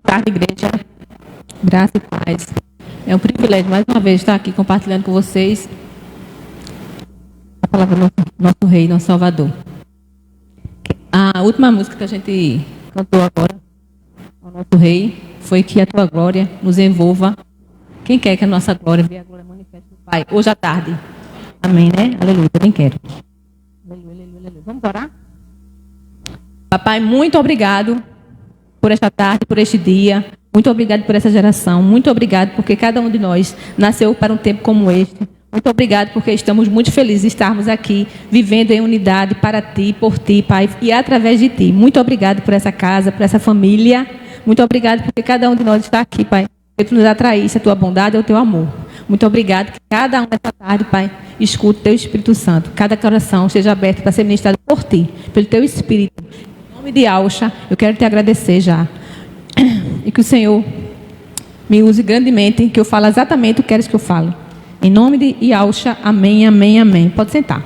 Boa tarde, igreja. Graça e paz. É um privilégio, mais uma vez, estar aqui compartilhando com vocês a palavra do nosso Rei, nosso Salvador. A última música que a gente cantou agora ao nosso Rei foi Que a Tua Glória nos envolva. Quem quer que a nossa glória veja a glória manifesta do Pai? Hoje à tarde. Amém, né? Aleluia, também quero. Aleluia, aleluia, aleluia. Vamos orar? Papai, muito obrigado por esta tarde, por este dia. Muito obrigado por essa geração. Muito obrigado porque cada um de nós nasceu para um tempo como este. Muito obrigado porque estamos muito felizes de estarmos aqui, vivendo em unidade para Ti, por Ti, Pai, e através de Ti. Muito obrigado por essa casa, por essa família. Muito obrigado porque cada um de nós está aqui, Pai. Que Tu nos atraísse a Tua bondade e o Teu amor. Muito obrigado que cada um nessa tarde, Pai, escute Teu Espírito Santo. Cada coração esteja aberto para ser ministrado por Ti, pelo Teu Espírito. Em nome de Alcha, eu quero Te agradecer já. E que o Senhor me use grandemente, que eu fale exatamente o que queres que eu fale. Em nome de Yahusha, amém, amém, amém. Pode sentar.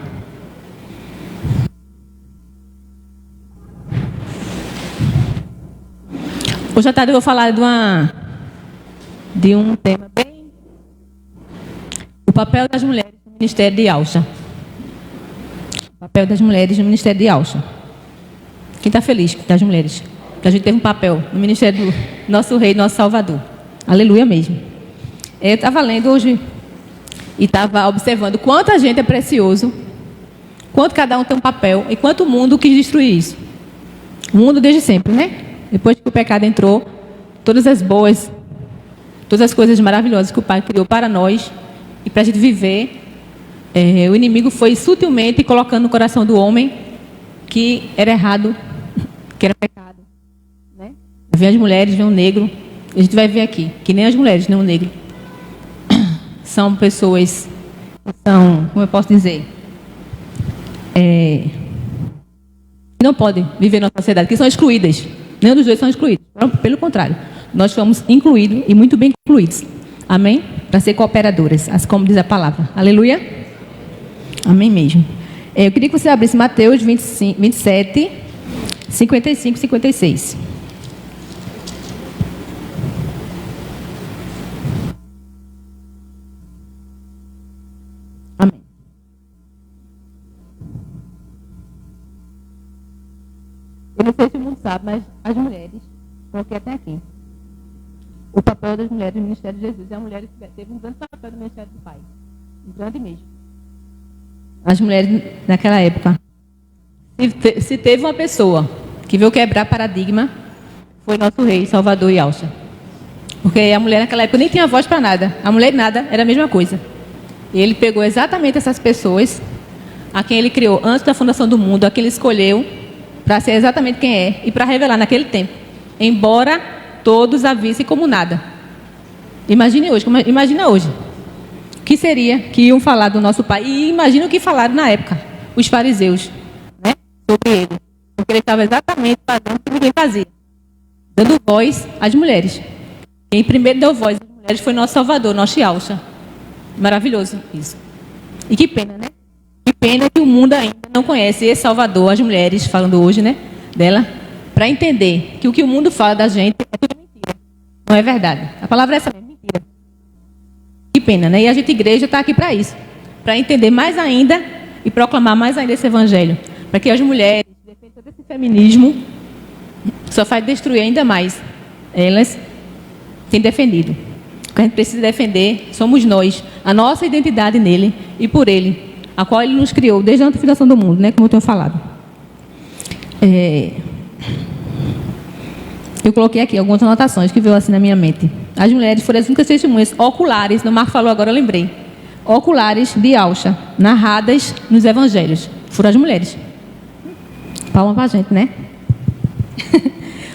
Hoje à tarde eu vou falar de um tema bem... O papel das mulheres no Ministério de Yahusha. O papel das mulheres no Ministério de Yahusha. Quem está feliz das mulheres? Que a gente teve um papel no Ministério do nosso Rei, nosso Salvador. Aleluia mesmo. Eu estava lendo hoje e estava observando quanto a gente é precioso, quanto cada um tem um papel e quanto o mundo quis destruir isso. O mundo desde sempre, né? Depois que o pecado entrou, todas as boas, todas as coisas maravilhosas que o Pai criou para nós e para a gente viver, o inimigo foi sutilmente colocando no coração do homem que era errado, que era pecado. Vem as mulheres, vem o negro. A gente vai ver aqui que nem as mulheres, nem o negro. São pessoas que são, como eu posso dizer, que não podem viver na sociedade, que são excluídas. Nenhum dos dois são excluídos. Pelo contrário, nós fomos incluídos e muito bem incluídos. Amém? Para ser cooperadoras, assim como diz a palavra. Aleluia? Amém mesmo. Eu queria que você abrisse Mateus 27, 55 e 56. Amém. Eu não sei se o mundo sabe, mas as mulheres, coloquei até aqui, o papel das mulheres no Ministério de Jesus. E a mulher teve um grande papel no Ministério do Pai. Um grande mesmo. As mulheres, naquela época, se teve uma pessoa que veio quebrar paradigma, foi nosso Rei, Salvador e Yahusha. Porque a mulher naquela época nem tinha voz para nada. A mulher nada, era a mesma coisa. E ele pegou exatamente essas pessoas, a quem ele criou antes da fundação do mundo, a quem ele escolheu, para ser exatamente quem é, e para revelar naquele tempo. Embora todos a vissem como nada. Imagina hoje. O que seria que iam falar do nosso Pai? E imagina o que falaram na época, os fariseus, né, sobre ele. Porque ele estava exatamente fazendo o que ninguém fazia. Dando voz às mulheres. Quem primeiro deu voz às mulheres foi nosso Salvador, nosso Yahusha. Maravilhoso isso. E que pena, né? Que pena que o mundo ainda não conhece esse Salvador, as mulheres, falando hoje, né, dela, para entender que o que o mundo fala da gente é tudo mentira. Não é verdade. A palavra é essa mesmo, mentira. Que pena, né? E a gente, igreja, está aqui para isso. Para entender mais ainda e proclamar mais ainda esse evangelho. Para que as mulheres, defendendo desse feminismo, só faz destruir ainda mais. Elas têm defendido. O que a gente precisa defender somos nós, a nossa identidade nele e por ele, a qual ele nos criou desde a fundação do mundo, né? Como eu tenho falado. Eu coloquei aqui algumas anotações que veio assim na minha mente. As mulheres foram as únicas testemunhas oculares, o Marco falou agora, eu lembrei, oculares de Yahusha, narradas nos evangelhos. Foram as mulheres. Palma para a gente, né?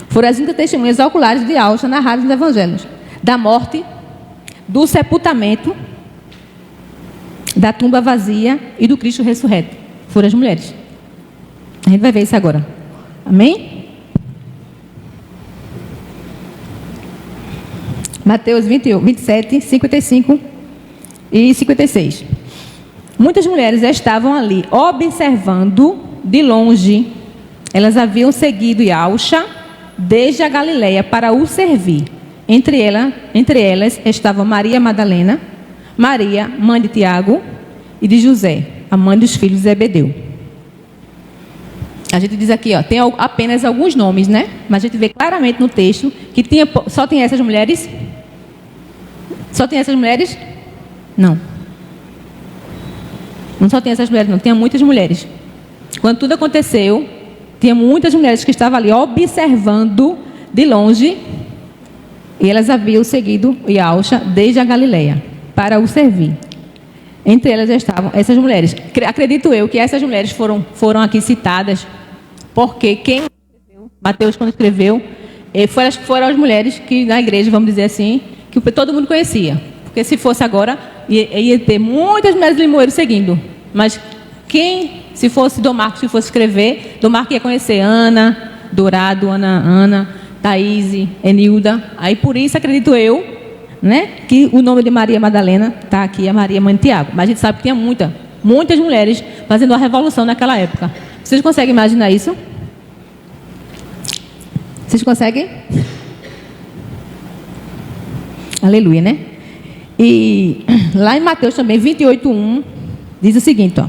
Foram as únicas testemunhas oculares de Yahusha, narradas nos evangelhos. Da morte, do sepultamento, da tumba vazia e do Cristo ressurreto. Foram as mulheres. A gente vai ver isso agora. Amém? Mateus 27, 55 e 56. Muitas mulheres estavam ali observando de longe. Elas haviam seguido Yahusha desde a Galileia para o servir. Entre elas estavam Maria Madalena, Maria, mãe de Tiago, e de José, a mãe dos filhos de Zebedeu. A gente diz aqui, ó, tem apenas alguns nomes, né? Mas a gente vê claramente no texto que só tem essas mulheres. Só tem essas mulheres? Não. Não só tem essas mulheres, não. Tinha muitas mulheres. Quando tudo aconteceu, tinha muitas mulheres que estavam ali observando de longe, e elas haviam seguido Yahusha desde a Galileia para o servir. Entre elas estavam essas mulheres. Acredito eu que essas mulheres foram aqui citadas porque quem escreveu, Mateus, quando escreveu, foram as mulheres que na igreja, vamos dizer assim, que todo mundo conhecia. Porque se fosse agora, ia ter muitas mulheres de limoeiro seguindo. Mas se fosse Dom Marcos, se fosse escrever, Dom Marcos ia conhecer Ana, Dourado, Ana, Thaís, Enilda. Aí por isso acredito eu, né, que o nome de Maria Madalena está aqui, a Maria mãe de Tiago. Mas a gente sabe que tinha muitas mulheres fazendo a revolução naquela época. Vocês conseguem imaginar isso? Vocês conseguem? Aleluia, né? E lá em Mateus também, 28:1, diz o seguinte, ó.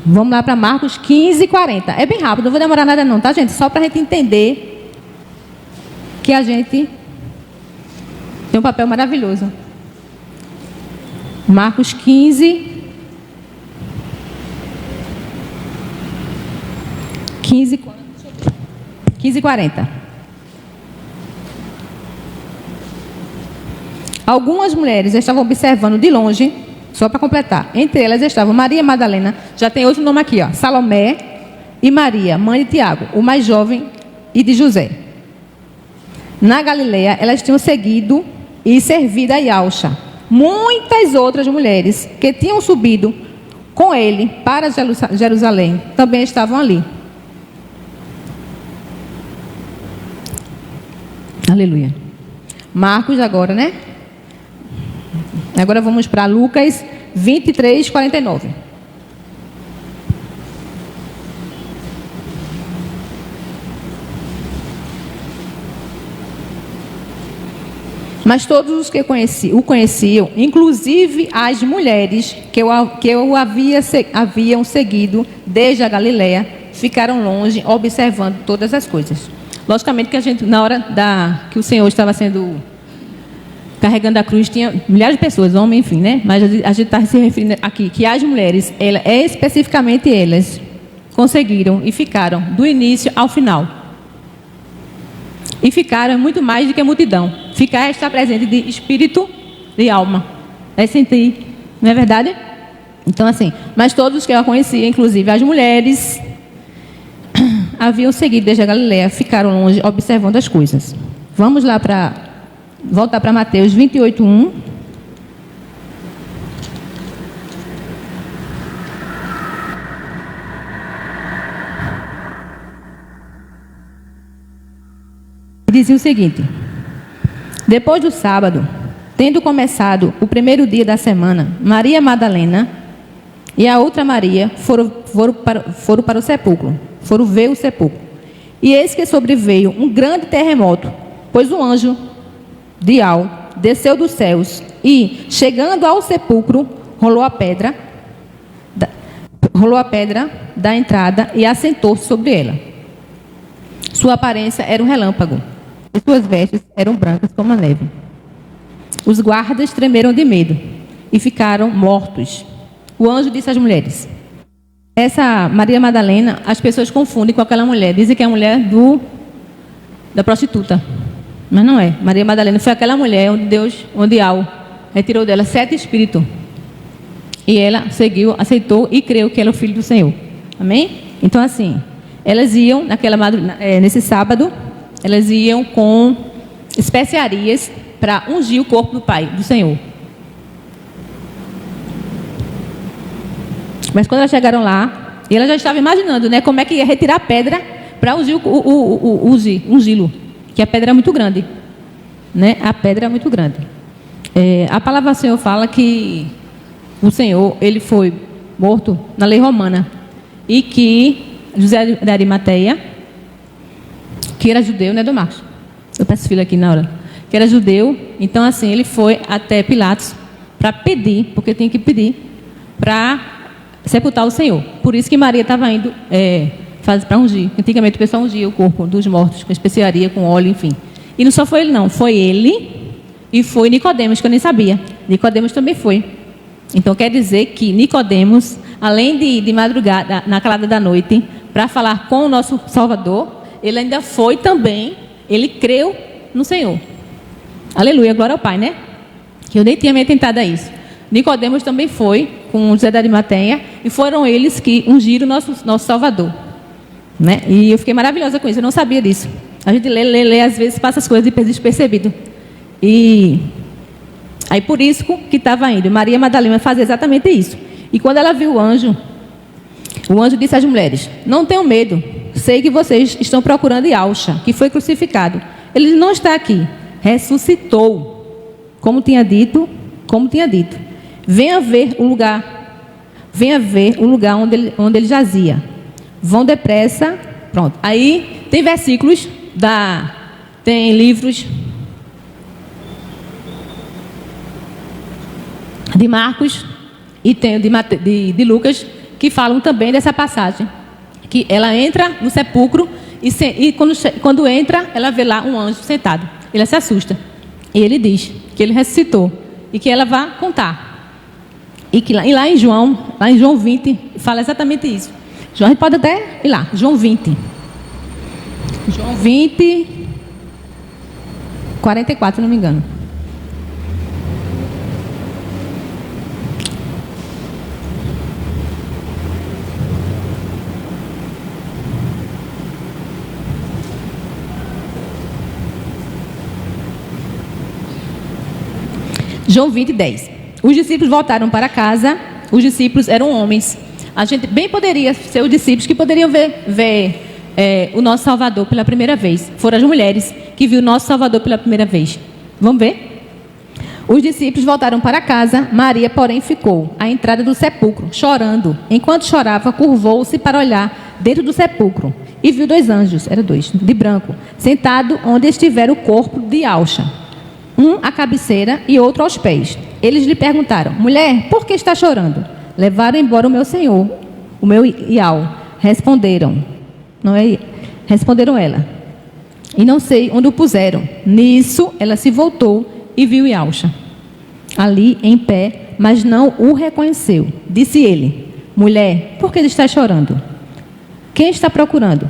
Vamos lá para Marcos 15:40. É bem rápido, não vou demorar nada não, tá, gente? Só para a gente entender que a gente tem um papel maravilhoso. Marcos 15:40. Algumas mulheres estavam observando de longe, só para completar. Entre elas estavam Maria Madalena, já tem outro nome aqui, ó, Salomé, e Maria, mãe de Tiago, o mais jovem, e de José. Na Galileia, elas tinham seguido e servido a Yahusha. Muitas outras mulheres que tinham subido com ele para Jerusalém também estavam ali. Aleluia. Marcos agora, né? Agora vamos para Lucas 23:49. Mas todos os que o conheciam, inclusive as mulheres que o haviam seguido desde a Galileia, ficaram longe, observando todas as coisas. Logicamente que a gente, na hora que o Senhor estava carregando a cruz, tinha milhares de pessoas, homens, enfim, né? Mas a gente está se referindo aqui que as mulheres, especificamente elas, conseguiram e ficaram do início ao final. E ficaram muito mais do que a multidão. Ficar é estar presente de espírito e alma. É sentir, não é verdade? Então, assim, mas todos que eu conhecia, inclusive as mulheres, haviam seguido desde a Galileia, ficaram longe, observando as coisas. Vamos lá voltar para Mateus 28:1. Dizia o seguinte: depois do sábado, tendo começado o primeiro dia da semana, Maria Madalena e a outra Maria foram para o sepulcro, foram ver o sepulcro. E eis que sobreveio um grande terremoto, pois o anjo de Al desceu dos céus e, chegando ao sepulcro, rolou a pedra da entrada e assentou-se sobre ela. Sua aparência era um relâmpago e suas vestes eram brancas como a neve. Os guardas tremeram de medo e ficaram mortos. O anjo disse às mulheres: essa Maria Madalena, as pessoas confundem com aquela mulher, dizem que é a mulher da prostituta. Mas não é. Maria Madalena foi aquela mulher onde Al retirou dela 7 espíritos. E ela seguiu, aceitou e creu que era o filho do Senhor. Amém? Então, assim, elas iam, nesse sábado, elas iam com especiarias para ungir o corpo do Pai, do Senhor. Mas quando elas chegaram lá, ela já estava imaginando, né, como é que ia retirar a pedra para ungí-lo. Que a pedra é muito grande, né? A pedra é muito grande. A palavra do Senhor fala que o Senhor, ele foi morto na lei romana e que José de Arimateia que era judeu, né, Dom Marcos? Eu peço filho aqui na hora. Que era judeu, então assim, ele foi até Pilatos para pedir, porque tinha que pedir, para sepultar o Senhor. Por isso que Maria estava indo para ungir. Antigamente o pessoal ungia o corpo dos mortos com especiaria, com óleo, enfim. E não só foi ele não, foi ele e foi Nicodemos, que eu nem sabia. Nicodemos também foi. Então quer dizer que Nicodemos, além de madrugada, na calada da noite, para falar com o nosso Salvador, ele ainda foi também, ele creu no Senhor. Aleluia, glória ao Pai, né? Que eu nem tinha me atentado a isso. Nicodemos também foi com José da Arimateia e foram eles que ungiram nosso Salvador, né? E eu fiquei maravilhosa com isso, eu não sabia disso. A gente lê, às vezes passa as coisas despercebido. E aí por isso que estava indo. Maria Madalena fazia exatamente isso. E quando ela viu o anjo disse às mulheres: não tenham medo, sei que vocês estão procurando Yauxa, que foi crucificado. Ele não está aqui, ressuscitou, como tinha dito. Venha ver o lugar onde ele jazia. Vão depressa. Pronto. Aí tem versículos tem livros de Marcos e tem de Lucas que falam também dessa passagem, que ela entra no sepulcro e quando entra ela vê lá um anjo sentado. Ela se assusta e ele diz que ele ressuscitou e que ela vai contar. E lá em João 20 fala exatamente isso. João, a gente pode até ir lá, João 20, 44, se não me engano. João 20, 10. Os discípulos voltaram para casa. Os discípulos eram homens. A gente bem poderia ser os discípulos que poderiam ver o nosso Salvador pela primeira vez. Foram as mulheres que viram o nosso Salvador pela primeira vez. Vamos ver? Os discípulos voltaram para casa. Maria, porém, ficou à entrada do sepulcro, chorando. Enquanto chorava, curvou-se para olhar dentro do sepulcro e viu 2 anjos, eram 2, de branco, sentado onde estivera o corpo de Yauxa, um à cabeceira e outro aos pés. Eles lhe perguntaram: mulher, por que está chorando? Levaram embora o meu Senhor, o meu Iau. Responderam ela. E não sei onde o puseram. Nisso, ela se voltou e viu Yauxa ali em pé, mas não o reconheceu. Disse ele: mulher, por que está chorando? Quem está procurando?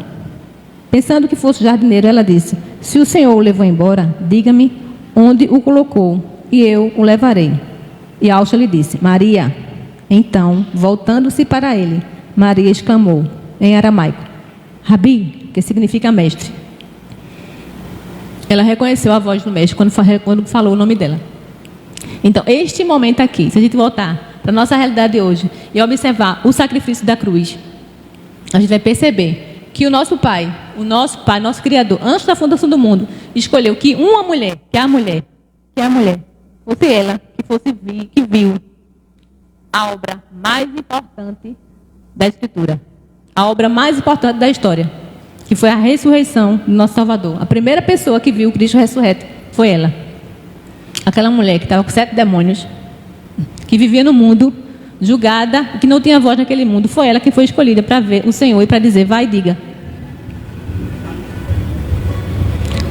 Pensando que fosse o jardineiro, ela disse: se o Senhor o levou embora, diga-me onde o colocou, e eu o levarei. E Yauxa lhe disse: Maria. Então, voltando-se para ele, Maria exclamou em aramaico: Rabi, que significa mestre. Ela reconheceu a voz do mestre quando falou o nome dela. Então, este momento aqui, se a gente voltar para a nossa realidade hoje e observar o sacrifício da cruz, a gente vai perceber que o nosso Pai, nosso Criador, antes da fundação do mundo, escolheu que uma mulher, que a mulher, fosse ela que viu a obra mais importante da Escritura, a obra mais importante da história, que foi a ressurreição do nosso Salvador. A primeira pessoa que viu o Cristo ressurreto foi ela. Aquela mulher que estava com 7 demônios, que vivia no mundo, julgada, que não tinha voz naquele mundo, foi ela que foi escolhida para ver o Senhor e para dizer: vai e diga.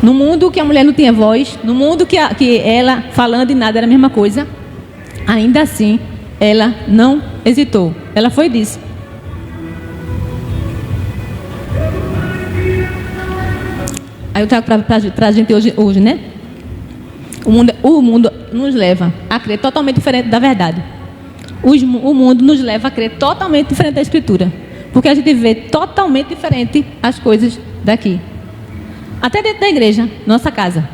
No mundo que a mulher não tinha voz, no mundo que ela falando e nada era a mesma coisa, ainda assim, ela não hesitou. Ela foi e disse. Aí eu trago para a gente hoje, né? O mundo nos leva a crer totalmente diferente da verdade. O mundo nos leva a crer totalmente diferente da Escritura. Porque a gente vê totalmente diferente as coisas daqui. Até dentro da igreja, nossa casa,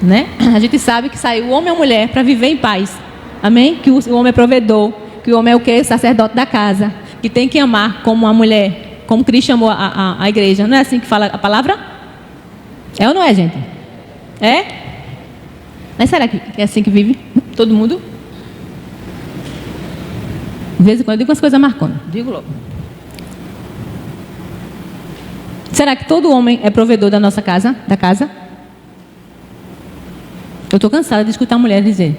né? A gente sabe que saiu o homem e a mulher para viver em paz. Amém? Que o homem é provedor, que o homem é o quê? Sacerdote da casa, que tem que amar como a mulher, como Cristo chamou a igreja. Não é assim que fala a palavra? É ou não é, gente? É? Mas será que é assim que vive todo mundo? De vez em quando eu digo umas coisas marcando. Digo logo. Será que todo homem é provedor da nossa casa, da casa? Eu estou cansada de escutar mulheres dizer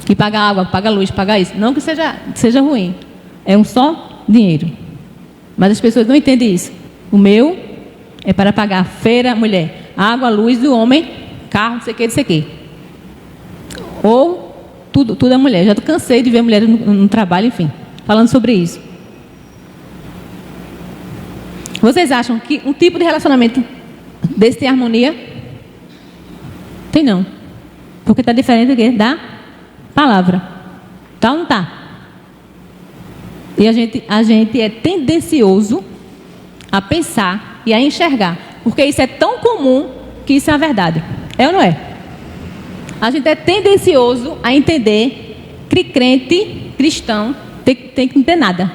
que paga água, paga luz, paga isso. Não que seja ruim. É um só dinheiro. Mas as pessoas não entendem isso. O meu é para pagar feira, mulher, água, luz do homem, carro, não sei o que. Ou tudo é mulher. Já cansei de ver mulheres no trabalho, enfim, falando sobre isso. Vocês acham que um tipo de relacionamento desse tem harmonia? Tem não. Porque está diferente do quê? Da palavra. Tá ou não tá? E a gente é tendencioso a pensar e a enxergar. Porque isso é tão comum que isso é a verdade. É ou não é? A gente é tendencioso a entender que crente, cristão, tem que não ter nada.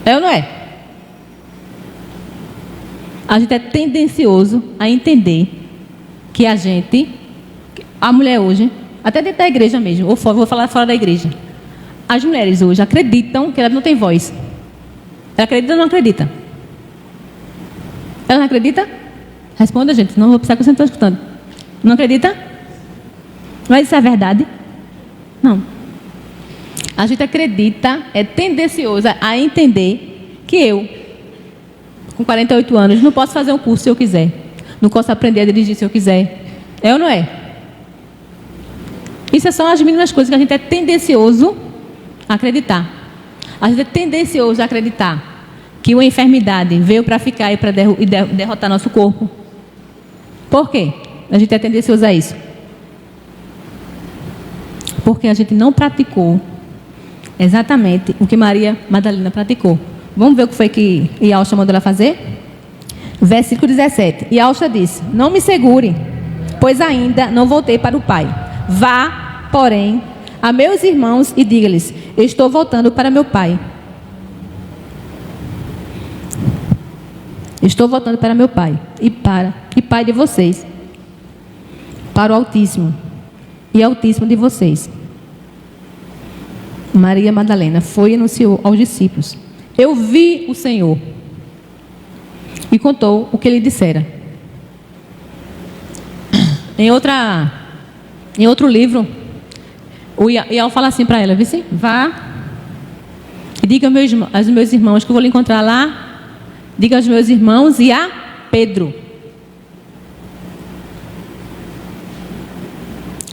É ou não é? A gente é tendencioso a entender que a mulher hoje, até dentro da igreja mesmo, ou vou falar fora da igreja, as mulheres hoje acreditam que elas não têm voz. Ela acredita ou não acredita? Ela não acredita? Responda, gente, não vou precisar que você não está escutando. Não acredita? Mas isso é verdade? Não. A gente acredita, é tendenciosa a entender que eu, com 48 anos, não posso fazer um curso se eu quiser. Não posso aprender a dirigir se eu quiser. É ou não é? Isso são as mínimas coisas que a gente é tendencioso a acreditar. A gente é tendencioso a acreditar que uma enfermidade veio para ficar e para derrotar nosso corpo. Por quê? A gente é tendencioso a isso. Porque a gente não praticou exatamente o que Maria Madalena praticou. Vamos ver o que foi que Yalcha mandou ela fazer? Versículo 17. Yalcha disse: não me segure, pois ainda não voltei para o Pai. Vá, porém, a meus irmãos e diga-lhes: estou voltando para meu Pai. Estou voltando para meu Pai e Pai de vocês, para o Altíssimo e Altíssimo de vocês. Maria Madalena foi e anunciou aos discípulos: eu vi o Senhor, e contou o que ele dissera. Em outro livro, o Ial fala assim para ela: vice, vá e diga aos meus irmãos que eu vou lhe encontrar lá. Diga aos meus irmãos e a Pedro.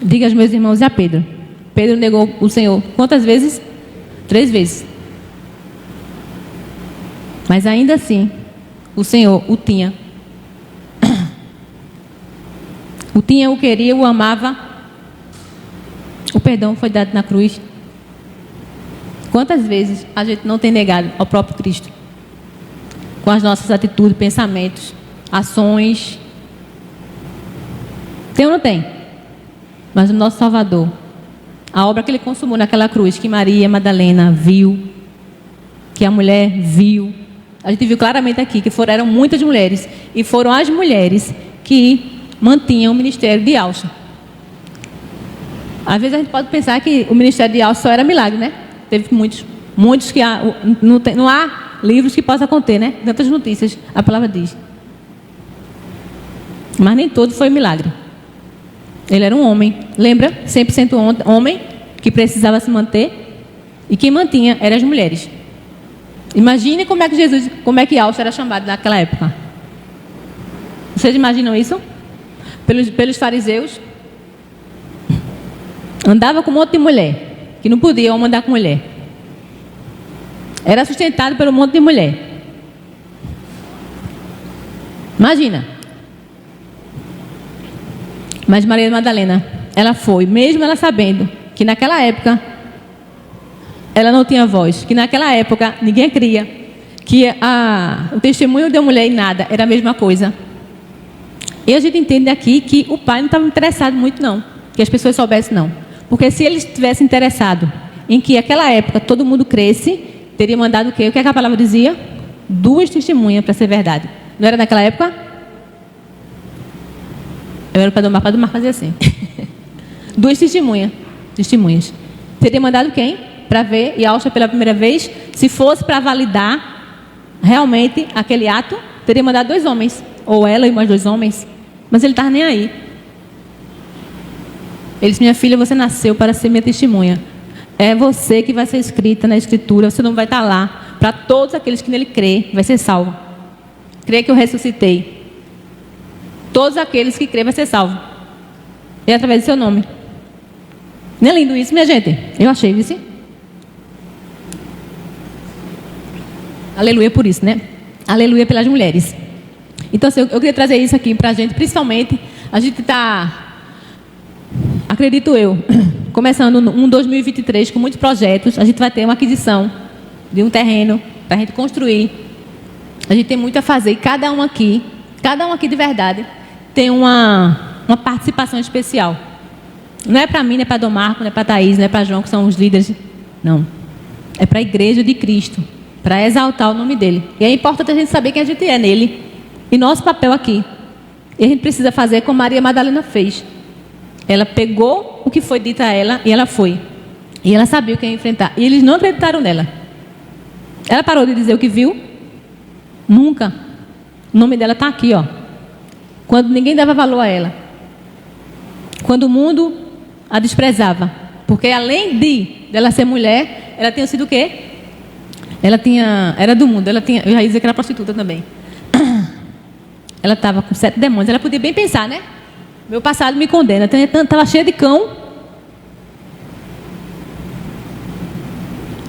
Diga aos meus irmãos e a Pedro. Pedro negou o Senhor quantas vezes? 3 vezes. Mas ainda assim, o Senhor o tinha. O tinha, o queria, o amava. O perdão foi dado na cruz. Quantas vezes a gente não tem negado ao próprio Cristo? Com as nossas atitudes, pensamentos, ações. Tem ou não tem? Mas o nosso Salvador, a obra que ele consumou naquela cruz, que Maria Madalena viu, que a mulher viu, a gente viu claramente aqui que eram muitas mulheres, e foram as mulheres que mantinham o ministério de Yalcha. Às vezes a gente pode pensar que o ministério de Yalcha só era milagre, né? Teve muitos que não há livros que possam conter, né? Tantas notícias, a palavra diz. Mas nem todo foi milagre. Ele era um homem, lembra? 100% homem, que precisava se manter. E quem mantinha eram as mulheres. Imagine como é que Yalcha era chamado naquela época. Vocês imaginam isso? Pelos fariseus. Andava com um monte de mulher, que não podia homem andar com mulher. Era sustentado por um monte de mulher. Imagina. Mas Maria Madalena, ela foi, mesmo ela sabendo que naquela época ela não tinha voz, que naquela época ninguém cria, que o testemunho de uma mulher em nada era a mesma coisa. E a gente entende aqui que o pai não estava interessado muito não, que as pessoas soubessem não. Porque se ele estivesse interessado em que naquela época todo mundo cresce, teria mandado o quê? O que a palavra dizia? 2 testemunhas para ser verdade. Não era naquela época? Eu era para Domar fazer assim. 2 testemunhas. Teria mandado quem? Para ver Yalcha pela primeira vez, se fosse para validar realmente aquele ato teria mandado 2 homens, ou ela e mais 2 homens, mas ele estava nem aí. Ele disse: minha filha, você nasceu para ser minha testemunha. É você que vai ser escrita na Escritura, você não vai estar lá. Para todos aqueles que nele crê, vai ser salvo. Crê que eu ressuscitei. Todos aqueles que crê vai ser salvo. É através do seu nome. Não é lindo isso, minha gente? Eu achei, viu? Aleluia por isso, né? Aleluia pelas mulheres. Então, assim, eu queria trazer isso aqui para a gente, principalmente, a gente está, acredito eu, começando um 2023 com muitos projetos. A gente vai ter uma aquisição de um terreno para a gente construir. A gente tem muito a fazer e cada um aqui de verdade, tem uma participação especial. Não é para mim, não é para Dom Marco, não é para Thaís, não é para João, que são os líderes. Não. É para a igreja de Cristo, para exaltar o nome dele. E é importante a gente saber quem a gente é nele. E nosso papel aqui. E a gente precisa fazer como Maria Madalena fez. Ela pegou o que foi dito a ela e ela foi. E ela sabia o que ia enfrentar. E eles não acreditaram nela. Ela parou de dizer o que viu? Nunca. O nome dela está aqui, ó. Quando ninguém dava valor a ela. Quando o mundo a desprezava. Porque além de ela ser mulher, ela tinha sido o quê? Era do mundo. Eu já ia dizer que era prostituta também. Ela estava com 7 demônios. Ela podia bem pensar, né? Meu passado me condena. Estava cheia de cão.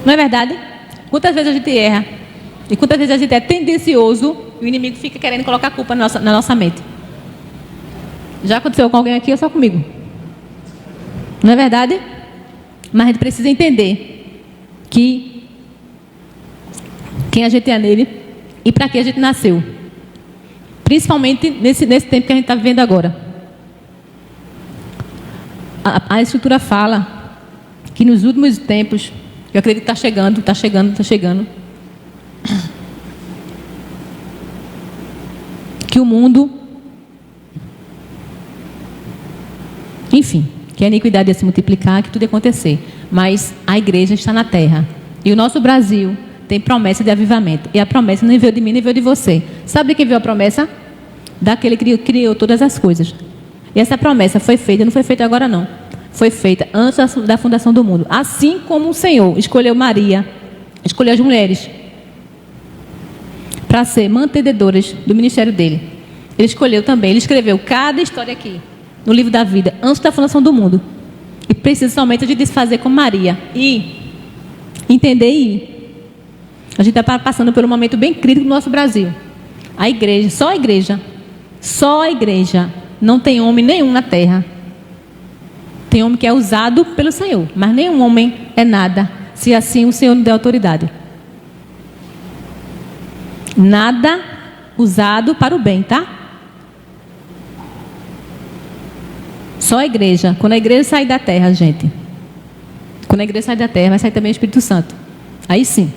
Não é verdade? Quantas vezes a gente erra? E quantas vezes a gente é tendencioso e o inimigo fica querendo colocar a culpa na nossa mente? Já aconteceu com alguém aqui ou só comigo? Não é verdade? Mas a gente precisa entender que quem a gente é nele e para que a gente nasceu. Principalmente nesse tempo que a gente está vivendo agora. A Escritura fala que nos últimos tempos, eu acredito que está chegando, que o mundo, enfim, que a iniquidade ia se multiplicar, que tudo ia acontecer. Mas a igreja está na terra. E o nosso Brasil tem promessa de avivamento. E a promessa não veio de mim, nem veio de você. Sabe de quem veio a promessa? Daquele que criou todas as coisas. E essa promessa foi feita, não foi feita agora não. Foi feita antes da fundação do mundo. Assim como o Senhor escolheu Maria, escolheu as mulheres para ser mantenedoras do ministério dele. Ele escolheu também, ele escreveu cada história aqui no livro da vida, antes da fundação do mundo. E precisa somente de desfazer com Maria e entender e ir. A gente está passando por um momento bem crítico no nosso Brasil. A igreja, só a igreja, não tem homem nenhum na terra. Tem homem que é usado pelo Senhor, mas nenhum homem é nada, se assim o Senhor não der autoridade. Nada usado para o bem, tá? Só a igreja. Quando a igreja sair da terra, gente. Quando a igreja sair da terra, vai sair também o Espírito Santo. Aí sim.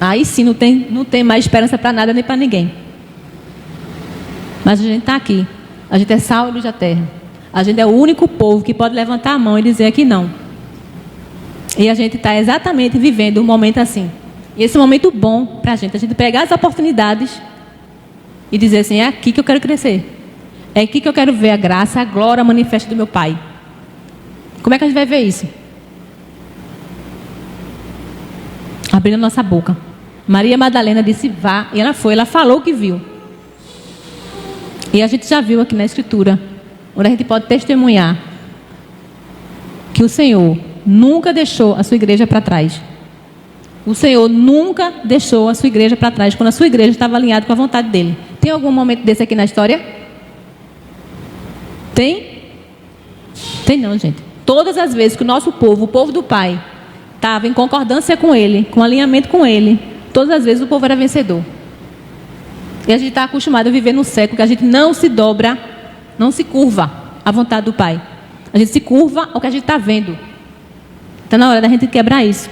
Aí sim não tem mais esperança para nada nem para ninguém. Mas a gente está aqui. A gente é sal e luz da terra. A gente é o único povo que pode levantar a mão e dizer que não. E a gente está exatamente vivendo um momento assim. E esse momento bom para a gente pegar as oportunidades e dizer assim, é aqui que eu quero crescer. É aqui que eu quero ver a graça, a glória manifesta do meu Pai. Como é que a gente vai ver isso? Abrindo a nossa boca. Maria Madalena disse vá, e ela foi, ela falou o que viu. E a gente já viu aqui na Escritura, onde a gente pode testemunhar que o Senhor nunca deixou a sua igreja para trás. O Senhor nunca deixou a sua igreja para trás, quando a sua igreja estava alinhada com a vontade dele. Tem algum momento desse aqui na história? Tem? Tem não, gente. Todas as vezes que o nosso povo, o povo do Pai, estava em concordância com ele, com alinhamento com ele, todas as vezes o povo era vencedor. E a gente está acostumado a viver num século que a gente não se dobra, não se curva à vontade do Pai. A gente se curva ao que a gente está vendo. Está na hora da gente quebrar isso.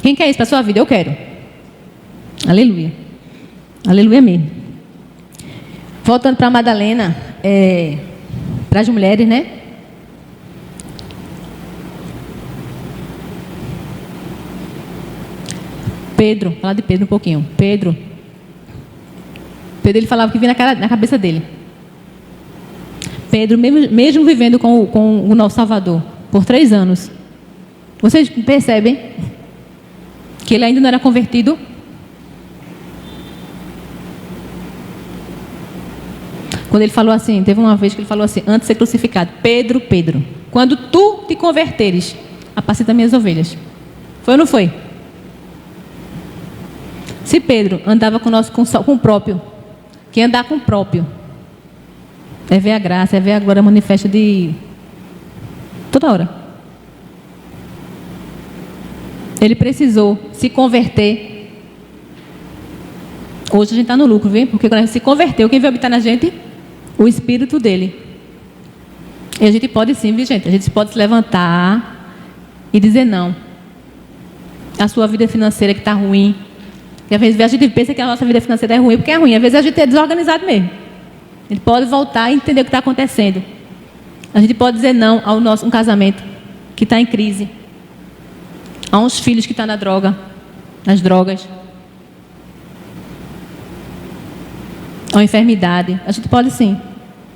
Quem quer isso para a sua vida? Eu quero. Aleluia. Aleluia mesmo. Voltando para a Madalena, para as mulheres, né? Pedro, falar de Pedro um pouquinho. Pedro, ele falava que vinha na cabeça dele. Pedro, mesmo vivendo com o nosso Salvador por 3 anos, vocês percebem que ele ainda não era convertido? Quando ele falou assim, teve uma vez que ele falou assim, antes de ser crucificado: Pedro, Pedro, quando tu te converteres, apacenta minhas ovelhas. Foi ou não foi? Se Pedro andava com o próprio, que andar com o próprio é ver a graça, é ver a glória manifesta de toda hora. Ele precisou se converter. Hoje a gente está no lucro, viu? Porque quando a gente se converteu, quem veio habitar na gente? O Espírito dele. E a gente pode sim, viu, gente? A gente pode se levantar e dizer não. A sua vida financeira que está ruim. E às vezes a gente pensa que a nossa vida financeira é ruim porque é ruim. Às vezes a gente é desorganizado mesmo. A gente pode voltar e entender o que está acontecendo. A gente pode dizer não ao um casamento que está em crise. A uns filhos que estão nas drogas. A uma enfermidade. A gente pode sim.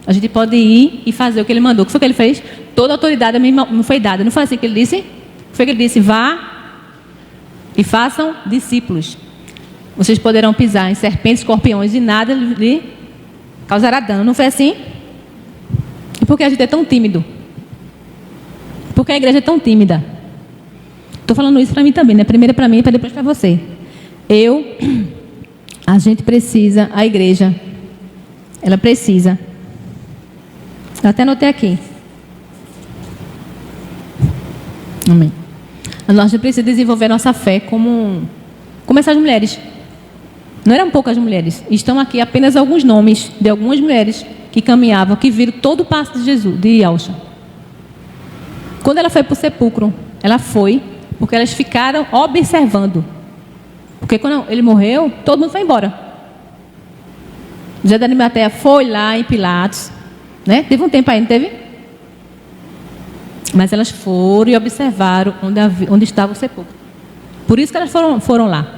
A gente pode ir e fazer o que ele mandou. O que foi que ele fez? Toda a autoridade me foi dada. Não foi assim que ele disse? Foi que ele disse: vá e façam discípulos. Vocês poderão pisar em serpentes, escorpiões e nada lhe causará dano. Não foi assim? E por que a gente é tão tímido? Por que a igreja é tão tímida? Estou falando isso para mim também, né? Primeiro para mim e depois para você. A gente precisa, a igreja, ela precisa. Eu até anotei aqui. Amém. A gente precisa desenvolver nossa fé como essas mulheres. Não eram poucas mulheres. Estão aqui apenas alguns nomes de algumas mulheres que caminhavam, que viram todo o passo de Jesus, de Yalcha. Quando ela foi para o sepulcro, ela foi porque elas ficaram observando. Porque quando ele morreu, todo mundo foi embora. José da Arimateia foi lá em Pilatos, né? Teve um tempo aí, não teve? Mas elas foram e observaram onde estava o sepulcro. Por isso que elas foram lá.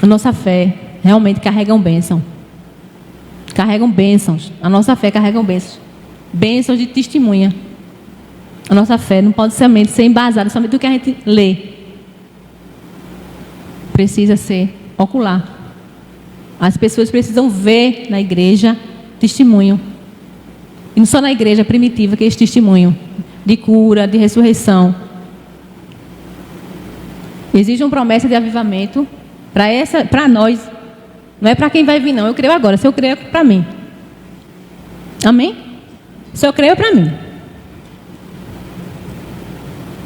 A nossa fé realmente carrega bênção. Carregam bênçãos. A nossa fé carrega bênçãos. Bênçãos de testemunha. A nossa fé não pode somente ser embasada somente do que a gente lê. Precisa ser ocular. As pessoas precisam ver na igreja testemunho. E não só na igreja primitiva que é esse testemunho de cura, de ressurreição. Existe uma promessa de avivamento para nós. Não é para quem vai vir, não. Eu creio agora. Se eu creio, é para mim. Amém? Se eu creio, é para mim.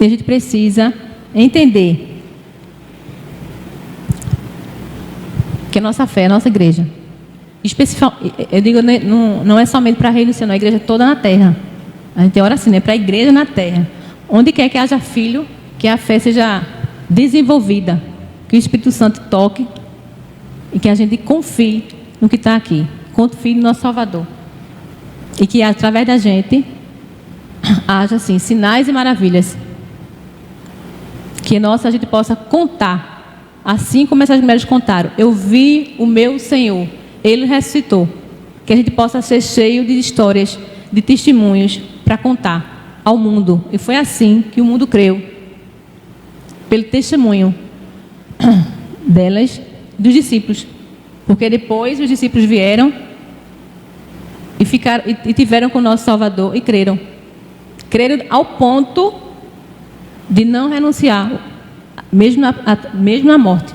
E a gente precisa entender que a nossa fé, a nossa igreja, eu digo, não é somente para a Reino do Senhor, a igreja toda na terra. A gente ora assim, né? Para a igreja na terra. Onde quer que haja filho, que a fé seja desenvolvida, que o Espírito Santo toque e que a gente confie no que está aqui, confie no nosso Salvador. E que através da gente haja assim, sinais e maravilhas. Que a gente possa contar, assim como essas mulheres contaram. Eu vi o meu Senhor, Ele ressuscitou. Que a gente possa ser cheio de histórias, de testemunhos para contar ao mundo. E foi assim que o mundo creu, pelo testemunho delas, dos discípulos. Porque depois os discípulos vieram e tiveram com o nosso Salvador e creram. Creram ao ponto de não renunciar, mesmo na morte.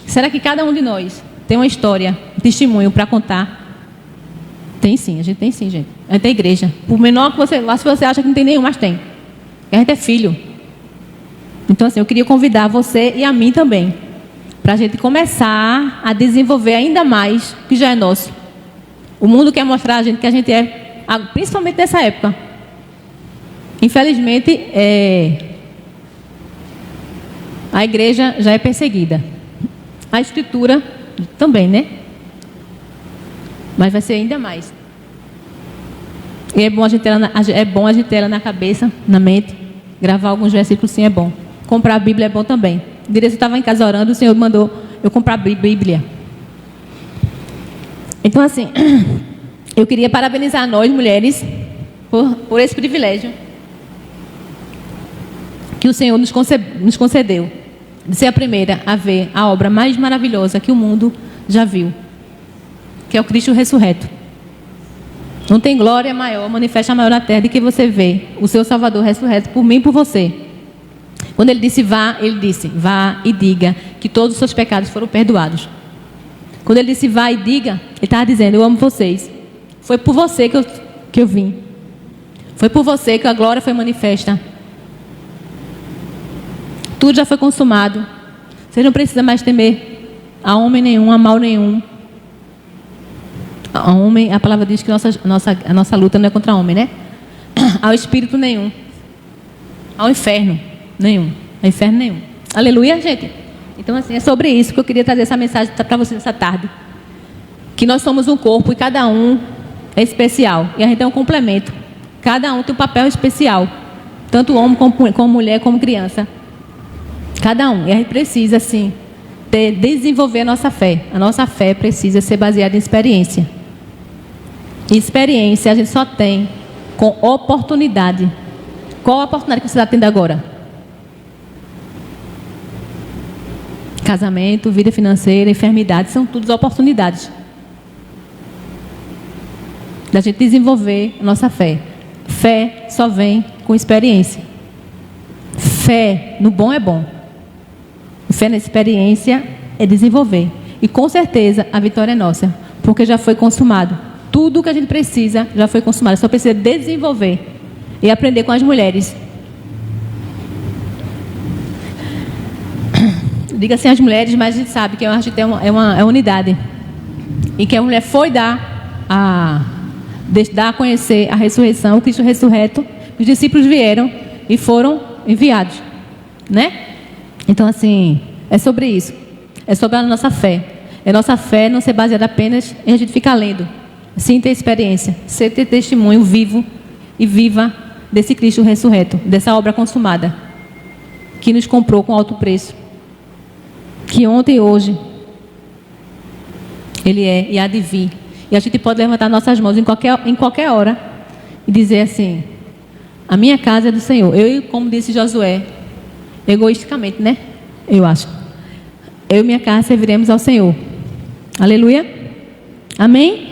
Será que cada um de nós tem uma história, um testemunho para contar? Tem sim, a gente tem sim, gente. A gente tem igreja. Por menor que você, lá se você acha que não tem nenhum, mas tem. A gente é filho. Então assim, eu queria convidar você e a mim também, para a gente começar a desenvolver ainda mais o que já é nosso. O mundo quer mostrar a gente que a gente é, principalmente nessa época. Infelizmente, a igreja já é perseguida. A escritura também, né? Mas vai ser ainda mais. E é bom a gente ter ela na cabeça, na mente. Gravar alguns versículos, sim, é bom. Comprar a Bíblia é bom também. Eu estava em casa orando, o Senhor mandou eu comprar a Bíblia. Então, assim, eu queria parabenizar nós, mulheres, por esse privilégio que o Senhor nos concedeu, de ser a primeira a ver a obra mais maravilhosa que o mundo já viu, que é o Cristo ressurreto. Não tem glória maior, manifesta maior na terra, de que você vê o seu Salvador ressurreto por mim e por você. Quando ele disse vá, ele disse vá e diga que todos os seus pecados foram perdoados. Quando ele disse vá e diga, ele estava dizendo eu amo vocês. Foi por você que eu vim. Foi por você que a glória foi manifesta. Tudo já foi consumado. Você não precisa mais temer a homem nenhum, a mal nenhum. A homem, a palavra diz que a nossa luta não é contra homem, né? Ao espírito nenhum. Ao inferno nenhum. Ao inferno nenhum. Aleluia, gente. Então, assim, é sobre isso que eu queria trazer essa mensagem para vocês essa tarde. Que nós somos um corpo e cada um é especial. E a gente é um complemento. Cada um tem um papel especial. Tanto homem como mulher, como criança. Cada um. E a gente precisa, assim, desenvolver a nossa fé. A nossa fé precisa ser baseada em experiência. E experiência a gente só tem com oportunidade. Qual a oportunidade que você está tendo agora? Casamento, vida financeira, enfermidade, são todas oportunidades da gente desenvolver a nossa fé. Fé só vem com experiência. Fé no bom é bom. Fé na experiência é desenvolver. E com certeza a vitória é nossa, porque já foi consumado. Tudo que a gente precisa já foi consumado. Só precisa desenvolver e aprender com as mulheres. Diga assim as mulheres, mas a gente sabe que a gente é uma unidade. E que a mulher foi dar a conhecer a ressurreição, o Cristo ressurreto. Os discípulos vieram e foram enviados, né? Então, assim, é sobre isso. É sobre a nossa fé. É nossa fé não ser baseada apenas em a gente ficar lendo. Sim, ter experiência. Ser ter testemunho vivo e viva desse Cristo ressurreto, dessa obra consumada, que nos comprou com alto preço. Que ontem e hoje Ele é e há de vir. E a gente pode levantar nossas mãos em qualquer hora e dizer assim: a minha casa é do Senhor. Eu, como disse Josué, egoisticamente, né? Eu acho. Eu e minha casa serviremos ao Senhor. Aleluia. Amém?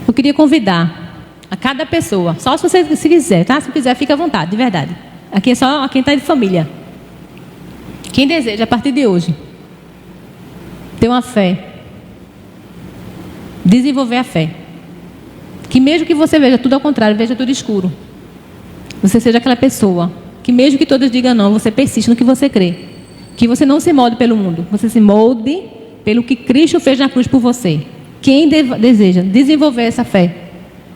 Eu queria convidar a cada pessoa, só se você quiser, tá? Se quiser, fica à vontade, de verdade. Aqui é só quem está de família. Quem deseja, a partir de hoje, ter uma fé, desenvolver a fé. Que mesmo que você veja tudo ao contrário, veja tudo escuro, você seja aquela pessoa que mesmo que todos digam não, você persiste no que você crê. Que você não se molde pelo mundo, você se molde pelo que Cristo fez na cruz por você. Quem deseja desenvolver essa fé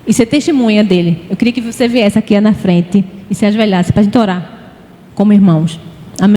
e ser testemunha dele, eu queria que você viesse aqui na frente e se ajoelhasse para a gente orar como irmãos.